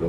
2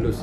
LOC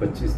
25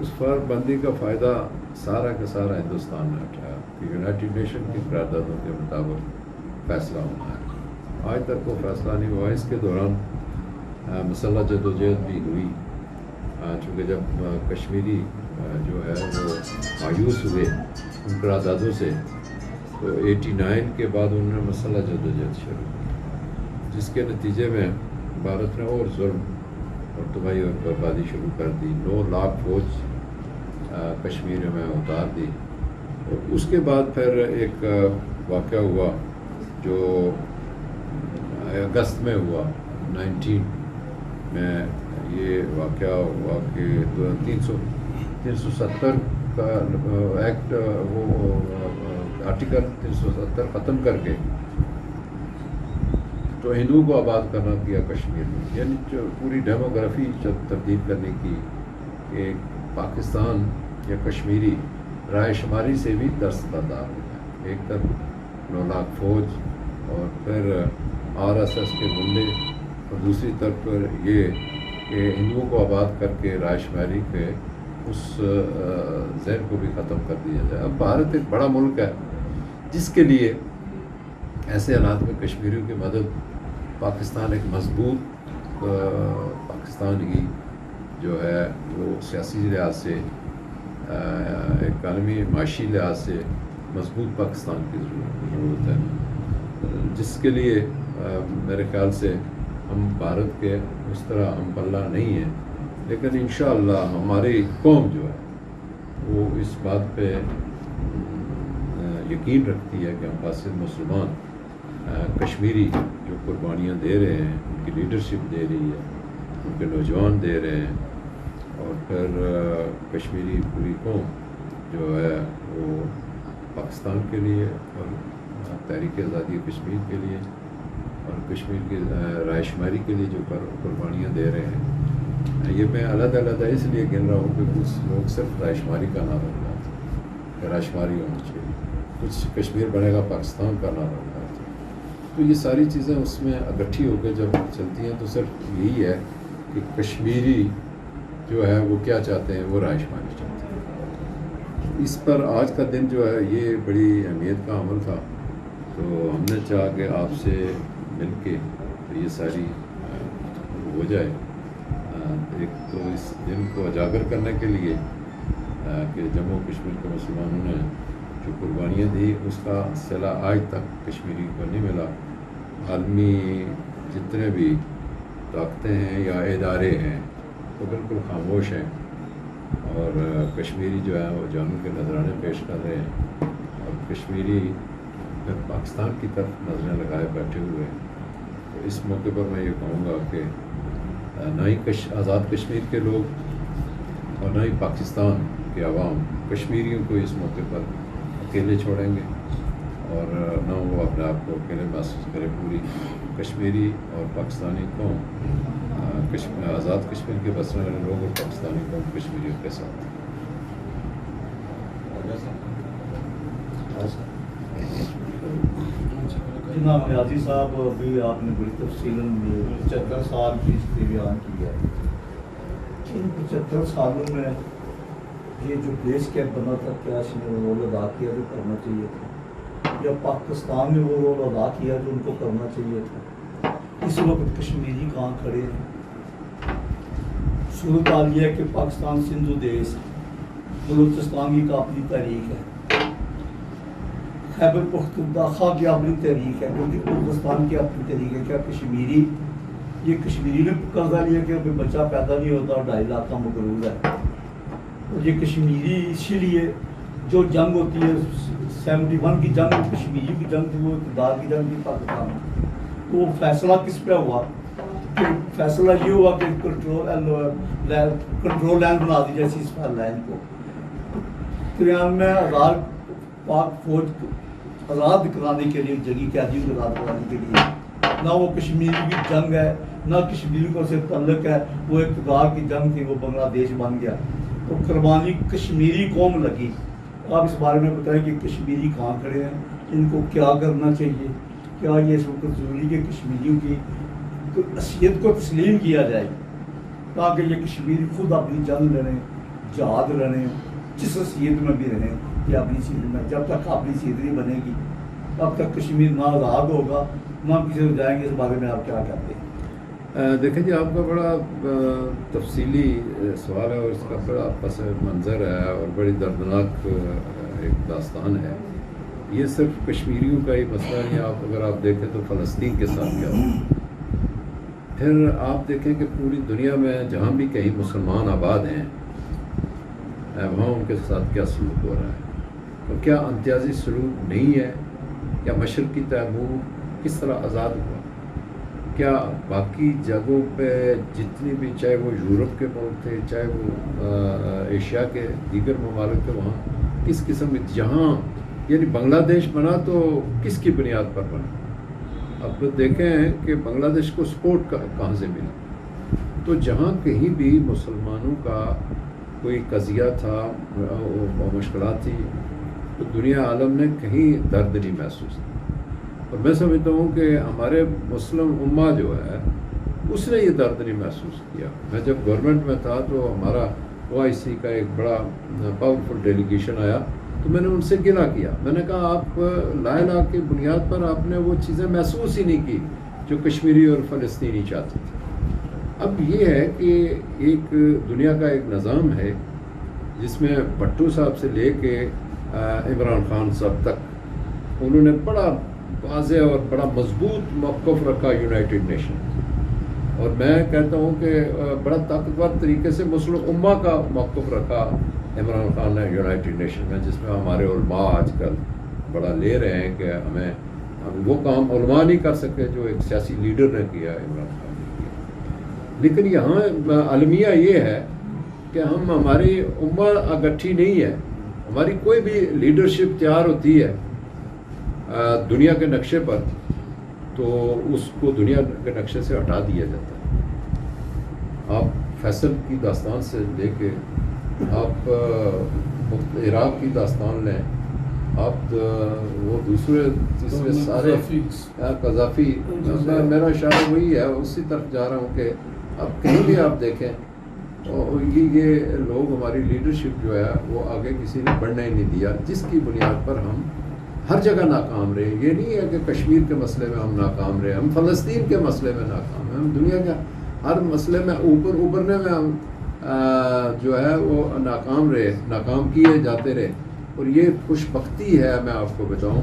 اس فرق بندی کا فائدہ سارا کا سارا ہندوستان نے اٹھایا کہ یونائٹڈ نیشن کی قراردادوں کے مطابق فیصلہ ہونا ہے. آج تک وہ فیصلہ نہیں ہوا. اس کے دوران مسلح جدوجہد بھی ہوئی، چونکہ جب کشمیری جو ہے وہ مایوس ہوئے ان قراردادوں سے تو 89 کے بعد انہوں نے مسلح جدوجہد شروع کی، جس کے نتیجے میں بھارت نے اور ظلم اور تباہی اور بربادی شروع کر دی. 9 لاکھ فوج کشمیر میں اتار دی. اور اس کے بعد پھر ایک واقعہ ہوا جو اگست میں ہوا 19 میں. یہ واقعہ ہوا کہ 370 کا ایکٹ، وہ آرٹیکل 370 ختم کر کے تو ہندوؤں کو آباد کرنا کیا کشمیر میں، یعنی جو پوری ڈیموگرافی تبدیل کرنے کی. کہ پاکستان یا کشمیری رائے شماری سے بھی دستبردار ہو گیا. ایک طرف 9 لاکھ فوج اور پھر RSS کے غنڈے، اور دوسری طرف پر یہ کہ ہندوؤں کو آباد کر کے رائے شماری کے اس ذہن کو بھی ختم کر دیا جائے. اب بھارت ایک بڑا ملک ہے جس کے لیے ایسے حالات میں کشمیریوں کی مدد، پاکستان ایک مضبوط پاکستان کی جو ہے وہ سیاسی لحاظ سے، ایک عالمی معاشی لحاظ سے مضبوط پاکستان کی ضرورت ہے، جس کے لیے میرے خیال سے ہم بھارت کے اس طرح ہم پلہ نہیں ہیں. لیکن انشاءاللہ ہماری قوم جو ہے وہ اس بات پہ یقین رکھتی ہے کہ ہم فاسد مسلمان کشمیری جو قربانیاں دے رہے ہیں، ان کی لیڈرشپ دے رہی ہے، ان کے نوجوان دے رہے ہیں، اور پھر کشمیری پوری قوم جو ہے وہ پاکستان کے لیے اور تحریک آزادی کشمیر کے لیے اور کشمیر کی رائے شماری کے لیے جو قربانیاں دے رہے ہیں. یہ میں علیحدہ اس لیے گن رہا ہوں کہ کچھ لوگ صرف رائے شماری کا نعرہ لگاتے ہیں کہ رائے شماری ہونی چاہیے، کچھ کشمیر بنے گا پاکستان کا نعرہ لگاتے ہیں. تو یہ ساری چیزیں اس میں اکٹھی ہو کے جب چلتی ہیں تو صرف یہی ہے کہ کشمیری جو ہے وہ کیا چاہتے ہیں، وہ رائے شماری چاہتے ہیں. اس پر آج کا دن جو ہے یہ بڑی اہمیت کا عمل تھا. تو ہم نے چاہا کہ آپ سے مل کے یہ ساری ہو جائے. ایک تو اس دن کو اجاگر کرنے کے لیے کہ جموں کشمیر کے مسلمانوں نے جو قربانیاں دی اس کا صلہ آج تک کشمیری کو نہیں ملا. عالمی جتنے بھی طاقتیں ہیں یا ادارے ہیں وہ بالکل خاموش ہیں، اور کشمیری جو ہے وہ جانوں کے نذرانے پیش کر رہے ہیں، اور کشمیری پھر پاکستان کی طرف نظریں لگائے بیٹھے ہوئے ہیں. تو اس موقع پر میں یہ کہوں گا کہ نہ ہی آزاد کشمیر کے لوگ اور نہ ہی پاکستان کے عوام کشمیریوں کو اس موقع پر اکیلے چھوڑیں گے، اور نہ وہ اپنے آپ کو اکیلے محسوس کرے. پوری کشمیری اور پاکستانی قوم، آزاد کشمیر کے بسنے والے لوگ اور پاکستانی قوم کشمیریوں کے ساتھ. جناب نیازی صاحب، ابھی آپ نے بڑی تفصیل 75 سال کی بیان کی ہے. ان 75 سالوں میں یہ جو بیس کیمپ بنا تھا، کیا اس نے وہ رول ادا کیا جو کرنا چاہیے تھا، یا پاکستان نے وہ رول ادا کیا جو ان کو کرنا چاہیے تھا؟ اس وقت کشمیری کہاں کھڑے ہیں؟ صورتحال یہ ہے کہ پاکستان سندھو دیش، بلوچستان کی اپنی تحریک ہے، خیبر پختونخوا کی اپنی تحریک ہے، کیونکہ بلوچستان کی اپنی تحریک ہے. کیا کشمیری، یہ کشمیری نے قرضہ لیا کہ ابھی بچہ پیدا نہیں ہوتا اور 2.5 لاکھ کا مقروض ہے. اور یہ کشمیری اسی لیے جو جنگ ہوتی ہے 71 کی جنگ، کشمیری کی جنگ تھی، وہ اقتدار کی جنگ تھی پاکستان میں. تو وہ فیصلہ کس پہ ہوا؟ کہ فیصلہ یہ ہوا کہ کنٹرول لائن بنا دی جیسی اس لائن کو 93,000 پاک فوج آزاد کرانے کے لیے، جنگی قیدیوں کو آزاد کرانے کے لیے. نہ وہ کشمیری کی جنگ ہے، نہ کشمیری کو سے تعلق ہے، وہ اقتدار کی جنگ تھی، وہ بنگلہ دیش بن گیا. تو قربانی کشمیری قوم لگی. آپ اس بارے میں بتائیں کہ کشمیری کہاں کھڑے ہیں، ان کو کیا کرنا چاہیے؟ کیا یہ اس وقت ضروری کہ کشمیریوں کی حیثیت کو تسلیم کیا جائے تاکہ یہ کشمیری خود اپنی جنگ لڑیں، جہاد رہے ہوں، جس حیثیت میں بھی رہیں کہ اپنی چیز میں جب تک اپنی چیز نہیں بنے گی تب تک کشمیر نہ آزاد ہوگا نہ ہم کسی کو جائیں گے. اس بارے میں آپ کیا کہتے ہیں؟ دیکھیں جی، آپ کا بڑا تفصیلی سوال ہے اور اس کا بڑا پس منظر ہے اور بڑی دردناک ایک داستان ہے. یہ صرف کشمیریوں کا ہی مسئلہ نہیں. اگر آپ دیکھیں تو فلسطین کے ساتھ کیا ہوا، پھر آپ دیکھیں کہ پوری دنیا میں جہاں بھی کہیں مسلمان آباد ہیں وہاں ان کے ساتھ کیا سلوک ہو رہا ہے. تو کیا امتیازی سلوک نہیں ہے؟ کیا مشرقی تیمور کس طرح آزاد ہوا؟ کیا باقی جگہوں پہ جتنی بھی، چاہے وہ یورپ کے ملک تھے، چاہے وہ ایشیا کے دیگر ممالک تھے، وہاں کس قسم کی، جہاں یعنی بنگلہ دیش بنا تو کس کی بنیاد پر بنا؟ اب دیکھیں کہ بنگلہ دیش کو سپورٹ کہاں سے ملا. تو جہاں کہیں بھی مسلمانوں کا کوئی قضیہ تھا، مشکلات تھی، تو دنیا عالم نے کہیں درد نہیں محسوس کیا. اور میں سمجھتا ہوں کہ ہمارے مسلم امہ جو ہے اس نے یہ درد نہیں محسوس کیا. میں جب گورنمنٹ میں تھا تو ہمارا OIC کا ایک بڑا پاورفل ڈیلیگیشن آیا تو میں نے ان سے گلا کیا. میں نے کہا آپ لا الہ کی بنیاد پر آپ نے وہ چیزیں محسوس ہی نہیں کی جو کشمیری اور فلسطینی چاہتے تھے. اب یہ ہے کہ ایک دنیا کا ایک نظام ہے جس میں بھٹو صاحب سے لے کے عمران خان صاحب تک انہوں نے بڑا واضح اور بڑا مضبوط موقف رکھا یونائٹڈ نیشن. اور میں کہتا ہوں کہ بڑا طاقتور طریقے سے مسلم امہ کا موقف رکھا عمران خان نے یونائٹڈ نیشن میں، جس میں ہمارے علماء آج کل بڑا لے رہے ہیں کہ ہم وہ کام علماء نہیں کر سکے جو ایک سیاسی لیڈر نے کیا، عمران خان نے کیا. لیکن یہاں المیہ یہ ہے کہ ہماری امہ اگٹھی نہیں ہے. ہماری کوئی بھی لیڈرشپ تیار ہوتی ہے دنیا کے نقشے پر تو اس کو دنیا کے نقشے سے ہٹا دیا جاتا ہے. آپ فیصل کی داستان سے لے کے آپ عراق کی داستان لیں، آپ وہ دوسرے تیسرے سارے قذافی، میرا اشارہ وہی ہے، اسی طرف جا رہا ہوں کہ آپ کہیں بھی آپ دیکھیں یہ لوگ ہماری لیڈرشپ جو ہے وہ آگے کسی نے بڑھنے ہی نہیں دیا، جس کی بنیاد پر ہم ہر جگہ ناکام رہے. یہ نہیں ہے کہ کشمیر کے مسئلے میں ہم ناکام رہے، ہم فلسطین کے مسئلے میں ناکام ہیں، ہم دنیا کے ہر مسئلے میں ابھرنے میں ہم جو ہے وہ ناکام کیے جاتے رہے. اور یہ خوش بختی ہے، میں آپ کو بتاؤں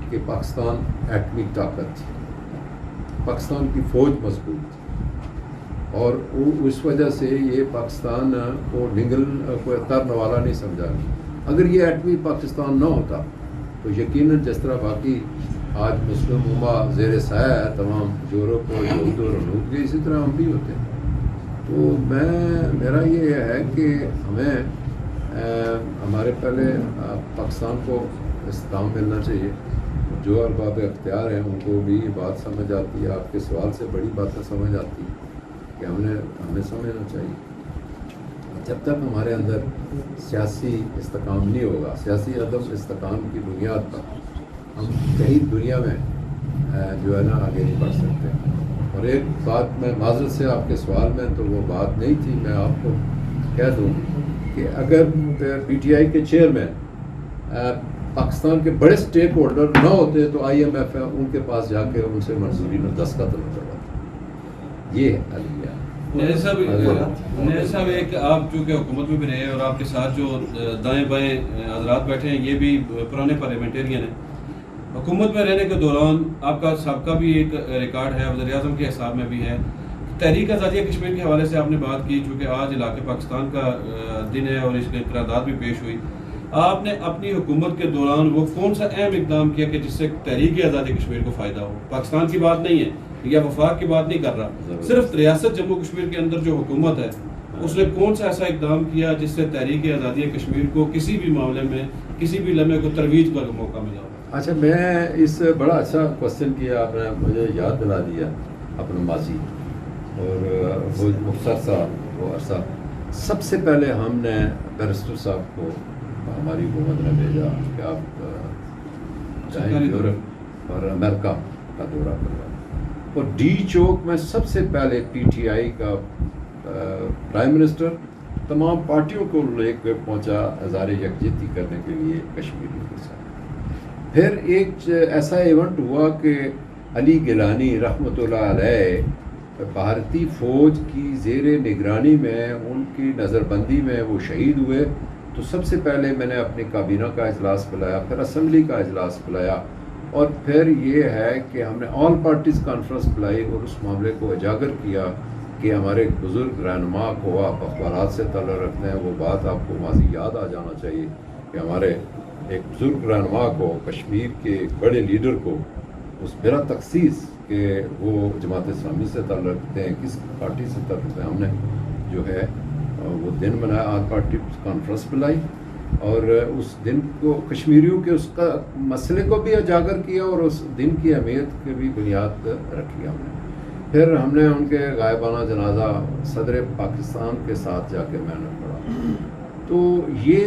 کہ پاکستان ایٹمی طاقت تھی، پاکستان کی فوج مضبوط تھی، اور اس وجہ سے یہ پاکستان کو ترنے والا نہیں سمجھا. اگر یہ ایٹمی پاکستان نہ ہوتا تو یقیناً جس طرح باقی آج مسلم امہ زیر سایہ ہے تمام یورپ اور یہود اور ہنود کے، اسی طرح ہم بھی ہوتے ہیں. تو میرا یہ ہے کہ ہمیں ہمارے پہلے پاکستان کو استحکام ملنا چاہیے. جو ارباب اختیار ہیں ان کو بھی یہ بات سمجھ آتی ہے، آپ کے سوال سے بڑی باتیں سمجھ آتی ہے کہ ہمیں سمجھنا چاہیے. جب تک ہمارے اندر سیاسی استحکام نہیں ہوگا، سیاسی عدم استحکام کی بنیاد پر ہم کہیں دنیا میں جو ہے نا آگے نہیں بڑھ سکتے. اور ایک بات میں معذرت سے آپ کے سوال میں تو وہ بات نہیں تھی، میں آپ کو کہہ دوں کہ اگر PTI کے چیئرمین پاکستان کے بڑے سٹیک ہولڈر نہ ہوتے تو IMF ان کے پاس جا کے ان سے منظوری نہ دستخط نہ کرواتا. یہ المیہ. نیز صاحب ایک آپ چونکہ حکومت میں بھی رہے اور آپ کے ساتھ جو دائیں بائیں حضرات بیٹھے ہیں یہ بھی پرانے پارلیمنٹیرین ہیں. حکومت میں رہنے کے دوران آپ کا سابقہ بھی ایک ریکارڈ ہے، وزیر اعظم کے حساب میں بھی ہے. تحریک آزادی کشمیر کے حوالے سے آپ نے بات کی، چونکہ آج علاقے پاکستان کا دن ہے اور اس کے قرارداد بھی پیش ہوئی. آپ نے اپنی حکومت کے دوران وہ کون سا اہم اقدام کیا کہ جس سے تحریک آزادی کشمیر کو فائدہ ہو؟ پاکستان کی بات نہیں ہے یا وفاق کی بات نہیں کر رہا، صرف ریاست جموں کشمیر کے اندر جو حکومت ہے اس نے کون سا ایسا اقدام کیا جس سے تحریک آزادی کشمیر کو کسی بھی معاملے میں کسی بھی لمحے کو ترویج کا موقع ملا؟ اچھا، میں اس بڑا اچھا کوشچن کیا، آپ نے مجھے یاد دلا دیا اپنا ماضی اور وہ مختصر سا وہ عرصہ. سب سے پہلے ہم نے بیرسٹر صاحب کو ہماری حکومت نے بھیجا کہ آپ جائیں یورپ اور امریکہ کا دورہ کروا. اور ڈی چوک میں سب سے پہلے PTI کا پرائم منسٹر تمام پارٹیوں کو لے کر پہنچا اظہار یکجہتی کرنے کے لیے کشمیریوں کے ساتھ۔ پھر ایک ایسا ایونٹ ہوا کہ علی گیلانی رحمۃ اللہ علیہ بھارتی فوج کی زیر نگرانی میں ان کی نظر بندی میں وہ شہید ہوئے، تو سب سے پہلے میں نے اپنی کابینہ کا اجلاس بلایا، پھر اسمبلی کا اجلاس بلایا، اور پھر یہ ہے کہ ہم نے آل پارٹیز کانفرنس بلائی اور اس معاملے کو اجاگر کیا کہ ہمارے بزرگ رہنما کو آپ اخبارات سے تعلق رکھتے ہیں، وہ بات آپ کو ماضی یاد آ جانا چاہیے کہ ہمارے ایک بزرگ رہنما کو، کشمیر کے ایک بڑے لیڈر کو، اس بلا تخصیص کہ وہ جماعت اسلامی سے تعلق رکھتے ہیں، کس پارٹی سے تعلق رکھتے ہیں، ہم نے جو ہے وہ دن منایا، آل پارٹی کانفرنس بلائی اور اس دن کو کشمیریوں کے اس کا مسئلے کو بھی اجاگر کیا اور اس دن کی اہمیت کی بھی بنیاد رکھی ہم نے۔ پھر ہم نے ان کے غائبانہ جنازہ صدر پاکستان کے ساتھ جا کے میں نے پڑھا۔ تو یہ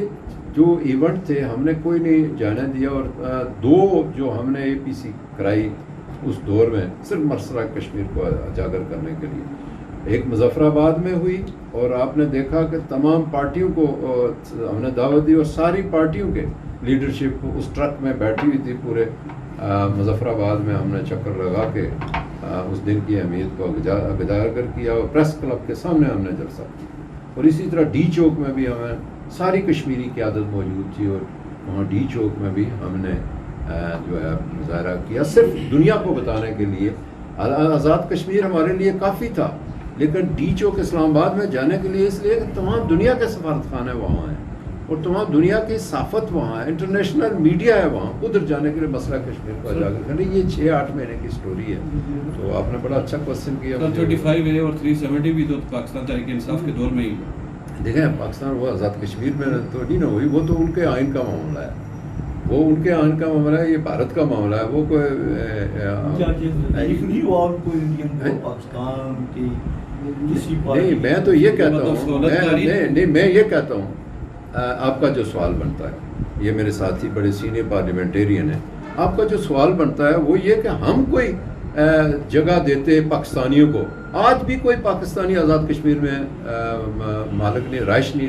جو ایونٹ تھے ہم نے کوئی نہیں جانے دیا، اور دو جو ہم نے اے پی سی کرائی اس دور میں صرف مسئلہ کشمیر کو اجاگر کرنے کے لیے، ایک مظفر آباد میں ہوئی، اور آپ نے دیکھا کہ تمام پارٹیوں کو ہم نے دعوت دی اور ساری پارٹیوں کے لیڈرشپ اس ٹرک میں بیٹھی ہوئی تھی، پورے مظفر آباد میں ہم نے چکر لگا کے اس دن کی اہمیت کو اجاگر کیا، اور پریس کلب کے سامنے ہم نے جلسہ کیا، اور اسی طرح ڈی چوک میں بھی ہمیں ساری کشمیری قیادت موجود تھی، اور وہاں ڈی چوک میں بھی ہم نے جو ہے مظاہرہ کیا، صرف دنیا کو بتانے کے لیے۔ آزاد کشمیر ہمارے لیے کافی تھا، لیکن ڈی چوک اسلام آباد میں جانے کے لیے اس لیے کہ تمام دنیا کے سفارت خانے وہاں ہیں اور تمام دنیا کی صحافت وہاں ہے، انٹرنیشنل میڈیا ہے وہاں، ادھر جانے کے لیے مسئلہ کشمیر کو اجاگر کرنے۔ یہ 6-8 مہینے کی سٹوری ہے، تو آپ نے بڑا اچھا کوشچن کیا۔ 35A اور 370 بھی تو پاکستان تحریک انصاف کے دور میں ہی دیکھیں، پاکستان وہ آزاد کشمیر میں تو نہیں نہ ہوئی، وہ تو ان کے آئین کا معاملہ ہے، وہ ان کے آئین کا معاملہ ہے، یہ بھارت کا معاملہ ہے، وہ کوئی نہیں۔ میں تو یہ کہتا ہوں، میں یہ کہتا ہوں، آپ کا جو سوال بنتا ہے، یہ میرے ساتھی بڑے سینئر پارلیمنٹیرین ہیں، آپ کا جو سوال بنتا ہے وہ یہ کہ ہم کوئی جگہ دیتے پاکستانیوں کو۔ آج بھی کوئی پاکستانی آزاد کشمیر میں مالک نہیں، رہائش نہیں،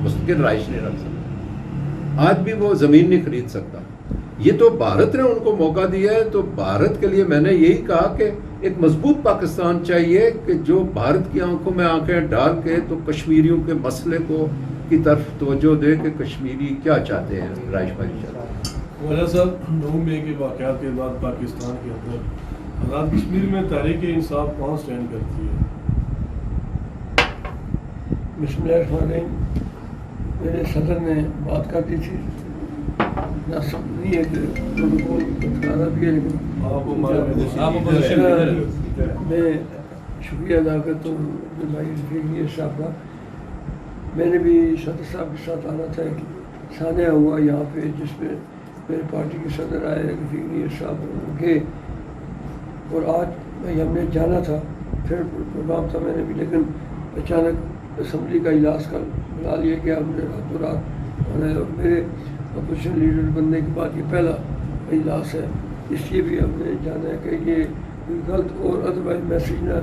مستقل رہائش نہیں رکھ سکتا، آج بھی وہ زمین نہیں خرید سکتا۔ یہ تو بھارت نے ان کو موقع دیا ہے، تو بھارت کے لیے میں نے یہی کہا کہ ایک مضبوط پاکستان چاہیے کہ جو بھارت کی آنکھوں میں آنکھیں ڈال کے تو کشمیریوں کے مسئلے کو کی طرف توجہ دے کہ کشمیری کیا چاہتے ہیں، رہائش پذیر چاہتے ہیں۔ مولانا صاحب، 9 مئی کے واقعات کے بعد پاکستان کے اندر آزاد کشمیر میں تحریک انصاف کہاں سٹینڈ کرتی ہے؟ بسم اللہ الرحمن الرحیم۔ میرے صدر نے بات کر دی تھی، نہ سمجھنی ہے کہ پروٹوکول بتانا بھی ہے، لیکن میں شکریہ ادا کرتا ہوں بھائی رفیق صاحب کا۔ میں نے بھی صدر صاحب کے ساتھ آنا تھا، کہ سانحہ ہوا یہاں پہ جس میں میرے پارٹی کے صدر آئے رفیق صاحب گئے، اور آج بھائی ہم نے جانا تھا، پھر پروگرام تھا میں نے بھی، لیکن اچانک اسمبلی کا اجلاس کر بلا لیا گیا، ہم نے راتوں رات آنا ہے، اور میرے اپوزیشن لیڈر بننے کے بعد یہ پہلا اجلاس ہے، اس لیے بھی ہم نے جانا ہے کہ یہ کوئی غلط اور ادروائز میسیج نہ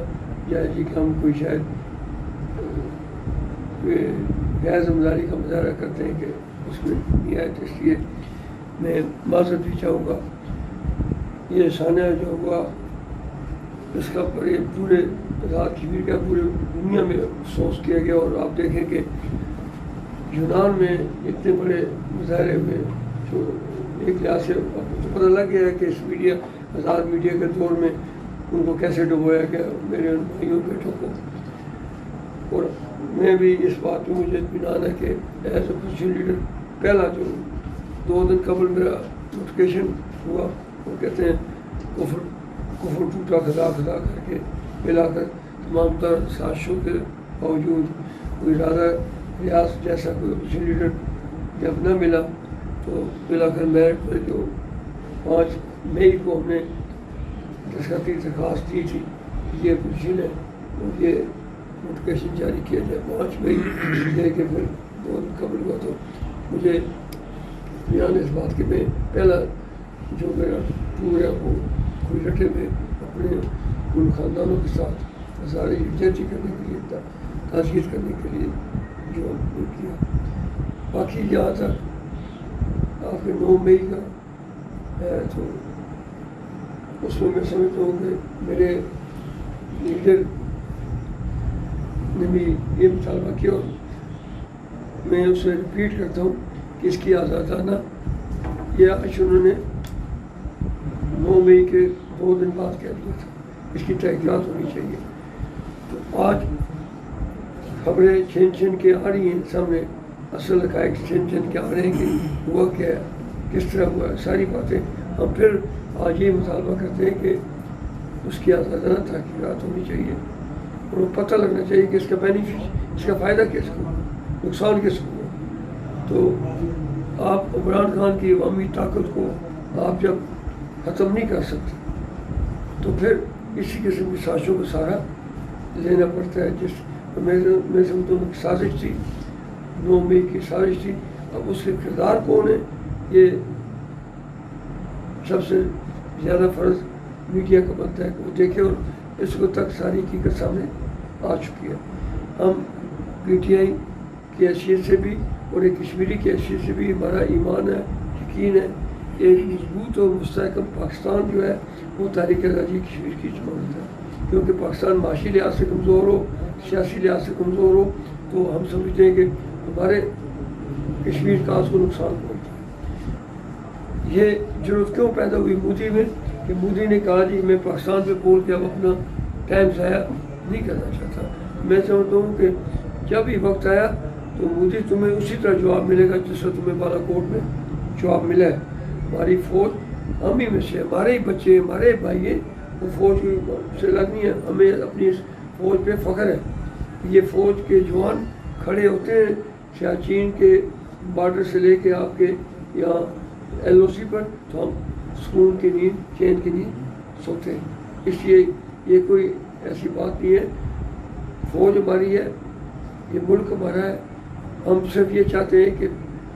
جائے جی کہ ہم کوئی شاید غیر ذمہ داری کا مظاہرہ کرتے ہیں کہ اس میں نہیں آئے، تو اس لیے میں معذرت بھی چاہوں گا۔ یہ سانحہ جو ہوا اس کا پر یہ پورے آزاد کشمیر کا پورے دنیا میں افسوس کیا گیا، اور آپ دیکھیں کہ یونان میں اتنے بڑے مظاہرے میں جو ایک لحاظ سے پتہ لگ گیا ہے کہ اس میڈیا آزاد میڈیا کے دور میں ان کو کیسے ڈبویا گیا، میرے ان بھائیوں بیٹوں کو۔ اور میں بھی اس بات میں مجھے اطمینان ہے کہ ایز اپوزیشن لیڈر پہلا جو 2 دن قبل میرا نوٹیفکیشن ہوا، وہ کہتے ہیں کفر ٹوٹا خدا خدا کر کے، ملا کر تمام تر سازشوں کے باوجود کوئی ارادہ ریاض جیسا کوئی اپوزیشن لیڈر جب نہ ملا، تو ملا کر میرٹ پر جو 5 مئی کو ہم نے دستخط درخواست دی تھی یہ اپوزیشن ہے، اور یہ نوٹیفکیشن جاری کیا جائے 5 مئی دے کے پھر 2 دن قبل ہوا، تو مجھے بیان اس بات کہ میں پہلا جو میرا ٹور ہے وہ کوئی رٹے میں اپنے ان خاندانوں کے ساتھ سارے یکجہتی کرنے کے لیے، تعزیت کرنے کے لیے جو ہم نے کیا. باقی جہاں تک آپ کے 9 مئی کا ہے تو اس میں میں سمجھتا ہوں کہ میرے لیڈر نے بھی یہ مطالبہ کیا اور میں اسے ریپیٹ کرتا ہوں کہ اس کی آزادانہ یہ آج انہوں نے 9 مئی کے 2 دن بعد کہہ دیا تھا اس کی تحقیقات ہونی چاہیے. تو آج خبریں چھن کے آ رہی ہیں سامنے, اصل حقائق چھن کے آ رہے ہیں کہ ہوا کیا ہے, کس طرح ہوا ہے, ساری باتیں ہم پھر آج یہ مطالبہ کرتے ہیں کہ اس کی آزادانہ تحقیقات ہونی چاہیے اور پتہ لگنا چاہیے کہ اس کا بینیفٹ, اس کا فائدہ کس کو, نقصان کس کو. تو آپ عمران خان کی عوامی طاقت کو آپ جب ختم نہیں کر سکتے تو پھر اسی قسم کی سازشوں کا سہارا لینا پڑتا ہے. جس میں سمجھتا ہوں کہ سازش تھی 9 مئی کی سازش تھی. اب اس کے کردار کون ہے یہ سب سے زیادہ فرض میڈیا کا بنتا ہے کہ وہ دیکھے اور اس وقت تک ساری حقیقت سامنے آ چکی ہے. ہم پی ٹی آئی کی حیثیت سے بھی اور ایک کشمیری کی حیثیت سے بھی ہمارا ایمان ہے, یقین ہے کہ ایک مضبوط اور مستحکم پاکستان جو ہے وہ تحریک آزادی کشمیر کی ضمانت ہے. کیونکہ پاکستان معاشی لحاظ سے کمزور ہو, سیاسی لحاظ سے کمزور ہو تو ہم سمجھتے ہیں کہ ہمارے کشمیر کا اس کو نقصان پہنچتا ہے. یہ ضرورت کیوں پیدا ہوئی مودی میں کہ مودی نے کہا جی میں پاکستان پہ بول کے اب اپنا ٹائم ضائع نہیں کرنا چاہتا. میں سمجھتا ہوں کہ جب ہی وقت آیا تو مودی تمہیں اسی طرح جواب ملے گا جس طرح تمہیں بالا کوٹ میں جواب ملا ہے. ہماری فوج ہم ہی میں سے, ہمارے ہی بچے, ہمارے بھائی ہیں, وہ فوج سے لگنی ہے. ہمیں اپنی اس فوج پہ فخر ہے. یہ فوج کے جوان کھڑے ہوتے ہیں سیاچین کے بارڈر سے لے کے آپ کے یہاں ایل او سی پر, تو ہم سکون کی نیند, چین کی نیند سوتے ہیں. اس لیے یہ کوئی ایسی بات نہیں ہے. فوج ہماری ہے, یہ ملک ہمارا ہے. ہم صرف یہ چاہتے ہیں کہ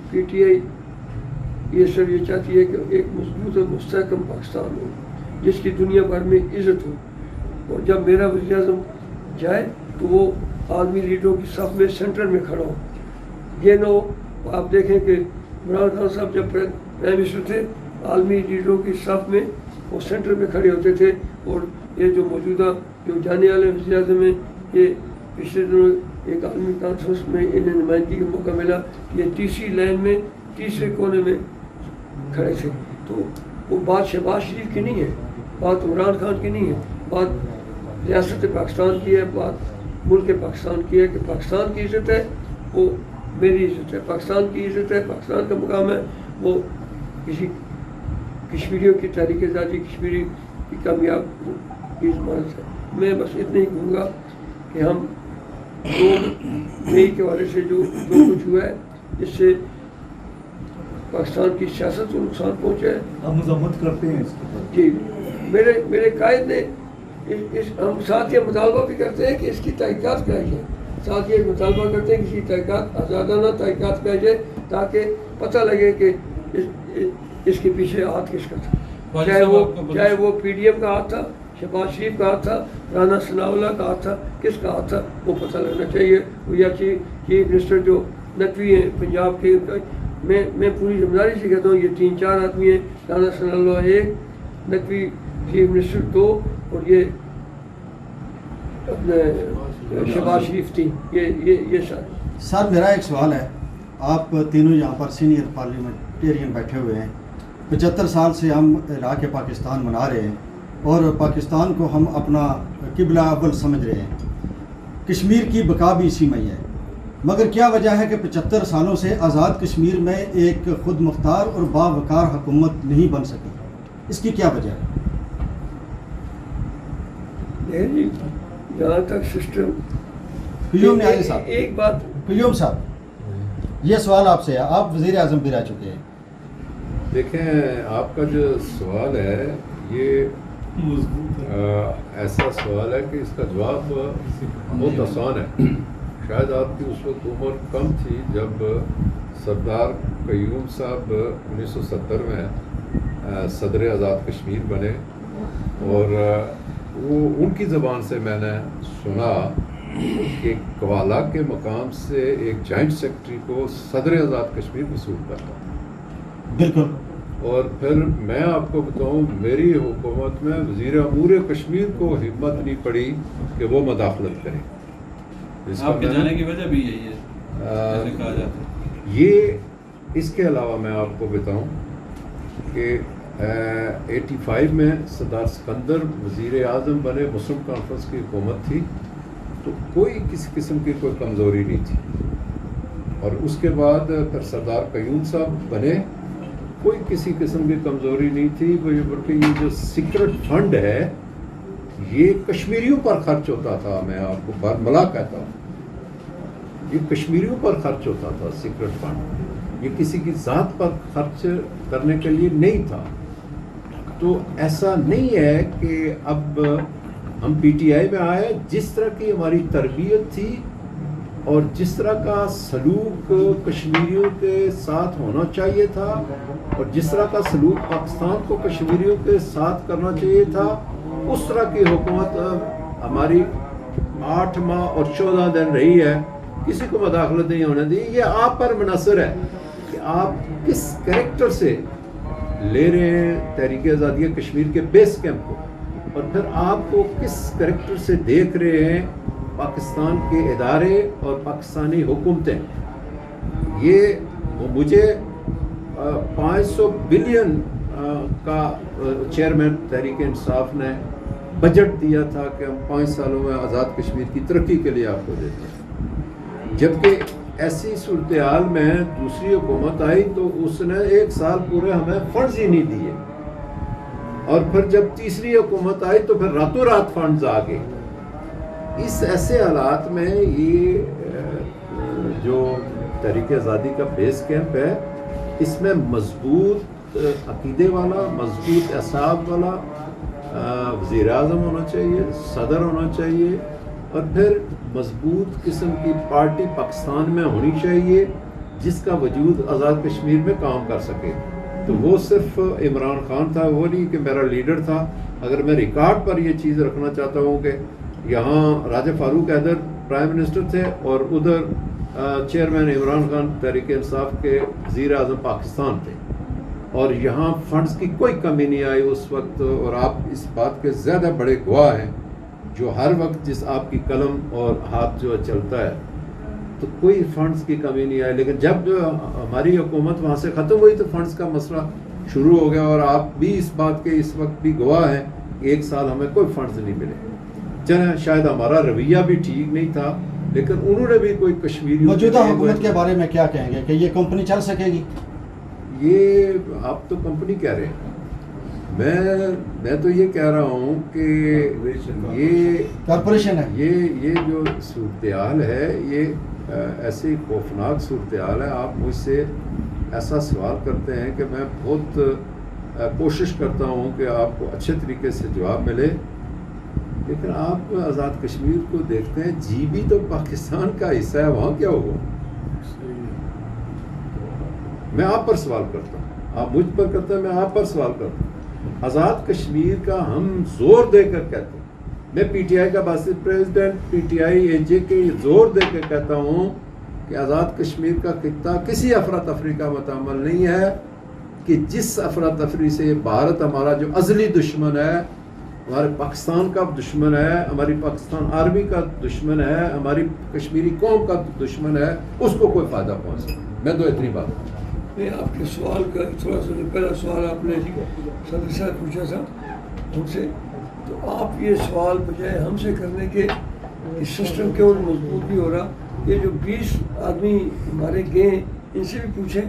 پی ٹی آئی یہ سب یہ چاہتی ہے کہ ایک مضبوط اور مستحکم پاکستان ہو جس کی دنیا بھر میں عزت ہو. اور جب میرا وزیر اعظم جائے تو وہ عالمی لیڈروں کی صف میں سینٹر میں کھڑا ہو. یہ نہ ہو آپ دیکھیں کہ عمران خان صاحب جب پرائم منسٹر تھے عالمی لیڈروں کی صف میں وہ سینٹر میں کھڑے ہوتے تھے, اور یہ جو موجودہ جو جانے والے وزیر اعظم ہیں یہ پچھلے دنوں ایک عالمی کانفرنس میں انہیں نمائندگی کا موقع ملا کہ یہ تیسری لائن میں تیسرے کونے میں کھڑے تھے. تو وہ بات شہباز شریف کی نہیں ہے, بات عمران خان کی نہیں ہے, بات ریاست پاکستان کی ہے, بات ملک پاکستان کی ہے کہ پاکستان کی عزت ہے وہ میری عزت ہے, پاکستان کی عزت ہے, پاکستان کا مقام ہے وہ کسی کشمیریوں کی تحریک آزادی کشمیری کی کامیاب کی ضمانت ہے. میں بس اتنا ہی کہوں گا کہ ہم 2 مئی کے حوالے سے جو کچھ ہوا ہے جس سے پاکستان کی سیاست کو نقصان پہنچا ہے ہم مذمت کرتے ہیں اس کے. جی میرے قائد نے ہم ساتھ یہ مطالبہ بھی کرتے ہیں کہ اس کی تحقیقات کرائی جائے, ساتھ یہ مطالبہ کرتے ہیں کہ اس کی تحقیقات آزادانہ تحقیقات کرائی جائے تاکہ پتہ لگے کہ اس کے پیچھے ہاتھ کس کا تھا, چاہے وہ پی ڈی ایم کا ہاتھ تھا, شہباز شریف کا ہاتھ تھا, رانا ثناء اللہ کا ہاتھ تھا, کس کا ہاتھ تھا وہ پتہ لگنا چاہیے. وہ یا چیف منسٹر جو نقوی ہیں پنجاب کے, میں پوری ذمہ داری سے کہتا ہوں یہ 3-4 آدمی ہیں, رانا ثناء اللہ 1, نقوی چیف منسٹر 2 اور یہ اپنے شہباز شریف 3. یہ سر میرا ایک سوال ہے, آپ تینوں یہاں پر سینئر پارلیمنٹیرین بیٹھے ہوئے ہیں, 75 سال سے ہم عراق پاکستان منا رہے ہیں اور پاکستان کو ہم اپنا قبلہ اول سمجھ رہے ہیں. کشمیر کی بقا بھی اسی میں ہے, مگر کیا وجہ ہے کہ 75 سالوں سے آزاد کشمیر میں ایک خود مختار اور باوقار حکومت نہیں بن سکی؟ اس کی کیا وجہ ہے؟ جی جہاں تک سسٹم قیوم نیازی صاحب, ایک بات قیوم صاحب یہ سوال آپ سے ہے, آپ وزیر اعظم بھی رہ چکے ہیں. دیکھیں آپ کا جو سوال ہے یہ ایسا سوال ہے کہ اس کا جواب بہت آسان ہے. شاید آپ کی اس وقت عمر کم تھی جب سردار قیوم صاحب 1970 میں صدر آزاد کشمیر بنے, اور وہ ان کی زبان سے میں نے سنا کہ کوالا کے مقام سے ایک جوائنٹ سیکرٹری کو صدر آزاد کشمیر وصول کرنا. بالکل. اور پھر میں آپ کو بتاؤں میری حکومت میں وزیر امور کشمیر کو ہمت نہیں پڑی کہ وہ مداخلت کرے. آپ کے جانے کی وجہ بھی یہی ہے ایسے کہا جاتا ہے. یہ اس کے علاوہ میں آپ کو بتاؤں کہ 85 میں سردار سکندر وزیر اعظم بنے, مسلم کانفرنس کی حکومت تھی, تو کوئی کسی قسم کی کوئی کمزوری نہیں تھی. اور اس کے بعد پھر سردار قیوم صاحب بنے, کوئی کسی قسم کی کمزوری نہیں تھی. بلکہ یہ جو سیکرٹ فنڈ ہے یہ کشمیریوں پر خرچ ہوتا تھا. میں آپ کو برملا کہتا ہوں, یہ کشمیریوں پر خرچ ہوتا تھا سیکرٹ فنڈ, یہ کسی کی ذات پر خرچ کرنے کے لیے نہیں تھا. تو ایسا نہیں ہے کہ اب ہم پی ٹی آئی میں آئے, جس طرح کی ہماری تربیت تھی اور جس طرح کا سلوک کشمیریوں کے ساتھ ہونا چاہیے تھا اور جس طرح کا سلوک پاکستان کو کشمیریوں کے ساتھ کرنا چاہیے تھا, اس طرح کی حکومت ہماری 8 ماہ اور 14 دن رہی ہے. کسی کو مداخلت نہیں ہونے دی. یہ آپ پر منحصر ہے کہ آپ کس کریکٹر سے لے رہے ہیں تحریک آزادی کشمیر کے بیس کیمپ کو, اور پھر آپ کو کس کریکٹر سے دیکھ رہے ہیں پاکستان کے ادارے اور پاکستانی حکومتیں. یہ مجھے 500 بلین کا چیئرمین تحریک انصاف نے بجٹ دیا تھا کہ ہم 5 سالوں میں آزاد کشمیر کی ترقی کے لیے آپ کو دیتے ہیں. جبکہ ایسی صورتحال میں دوسری حکومت آئی تو اس نے 1 سال پورے ہمیں فنڈز ہی نہیں دیے, اور پھر جب تیسری حکومت آئی تو پھر راتوں رات فنڈز آ گئے. اس ایسے حالات میں یہ جو تحریک آزادی کا بیس کیمپ ہے, اس میں مضبوط عقیدے والا, مضبوط اعصاب والا وزیر اعظم ہونا چاہیے, صدر ہونا چاہیے, اور پھر مضبوط قسم کی پارٹی پاکستان میں ہونی چاہیے جس کا وجود آزاد کشمیر میں کام کر سکے. تو وہ صرف عمران خان تھا, وہ نہیں کہ میرا لیڈر تھا. اگر میں ریکارڈ پر یہ چیز رکھنا چاہتا ہوں کہ یہاں راجہ فاروق حیدر پرائم منسٹر تھے اور ادھر چیئرمین عمران خان تحریک انصاف کے وزیر اعظم پاکستان تھے, اور یہاں فنڈز کی کوئی کمی نہیں آئی اس وقت. اور آپ اس بات کے زیادہ بڑے گواہ ہیں, جو ہر وقت جس آپ کی قلم اور ہاتھ جو چلتا ہے تو کوئی فنڈز کی کمی نہیں آئی. لیکن جب ہماری حکومت وہاں سے ختم ہوئی تو فنڈز کا مسئلہ شروع ہو گیا, اور آپ بھی اس بات کے اس وقت بھی گواہ ہیں کہ 1 سال ہمیں کوئی فنڈز نہیں ملے. چلیں شاید ہمارا رویہ بھی ٹھیک نہیں تھا, لیکن انہوں نے بھی کوئی کشمیری موجودہ حکومت کے بارے میں کیا کہیں گے کہ یہ کمپنی چل سکے گی؟ یہ آپ تو کمپنی کہہ رہے ہیں, میں تو یہ کہہ رہا ہوں کہ یہ کارپوریشن ہے. یہ جو صورتحال ہے یہ ایسی خوفناک صورتحال ہے. آپ مجھ سے ایسا سوال کرتے ہیں کہ میں بہت کوشش کرتا ہوں کہ آپ کو اچھے طریقے سے جواب ملے, لیکن آپ آزاد کشمیر کو دیکھتے ہیں, جی بھی تو پاکستان کا حصہ ہے, وہاں کیا ہوا؟ میں آپ پر سوال کرتا ہوں, آپ مجھ پر کرتے ہیں, میں آپ پر سوال کرتا ہوں. آزاد کشمیر کا ہم زور دے کر کہتے ہیں, میں پی ٹی آئی کا vice president P T I A J K زور دے کر کہتا ہوں کہ آزاد کشمیر کا خطہ کسی افراتفری کا متعمل نہیں ہے, کہ جس افراتفری سے بھارت ہمارا جو ازلی دشمن ہے, ہمارے پاکستان کا دشمن ہے, ہماری پاکستان آرمی کا دشمن ہے, ہماری کشمیری قوم کا دشمن ہے, اس کو کوئی فائدہ پہنچ سکے. میں تو اتنی بات میں آپ کے سوال کا تھوڑا سا پہلا سوال آپ نے صدر صاحب پوچھا تھا ہم سے, تو آپ یہ سوال بجائے ہم سے کرنے کے اس سسٹم کیوں مضبوط نہیں ہو رہا, یہ جو 20 آدمی ہمارے گئے ہیں ان سے بھی پوچھیں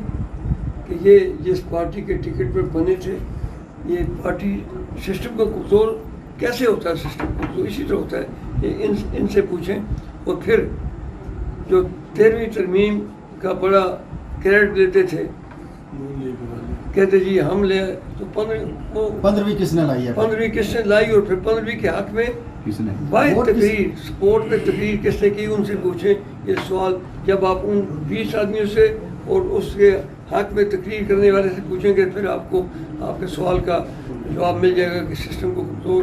کہ یہ جس پارٹی کے ٹکٹ پر بنے تھے, یہ پارٹی سسٹم کا کمزور کیسے ہوتا ہے؟ سسٹم کمزور اسی طرح ہوتا ہے, یہ ان سے پوچھیں. اور پھر جو 13ویں ترمیم کا بڑا کریڈٹ دیتے تھے, کہتے جی ہم لے, تو 15ویں کس نے لائی ہے؟ 15ویں کس نے لائی, اور پھر 15ویں کے حق میں واحد تقریر سپورٹ میں تقریر کس نے کی, ان سے پوچھیں یہ سوال. جب آپ ان 20 آدمیوں سے اور اس کے حق میں تقریر کرنے والے سے پوچھیں گے, پھر آپ کو آپ کے سوال کا جواب مل جائے گا کہ سسٹم کو کمزور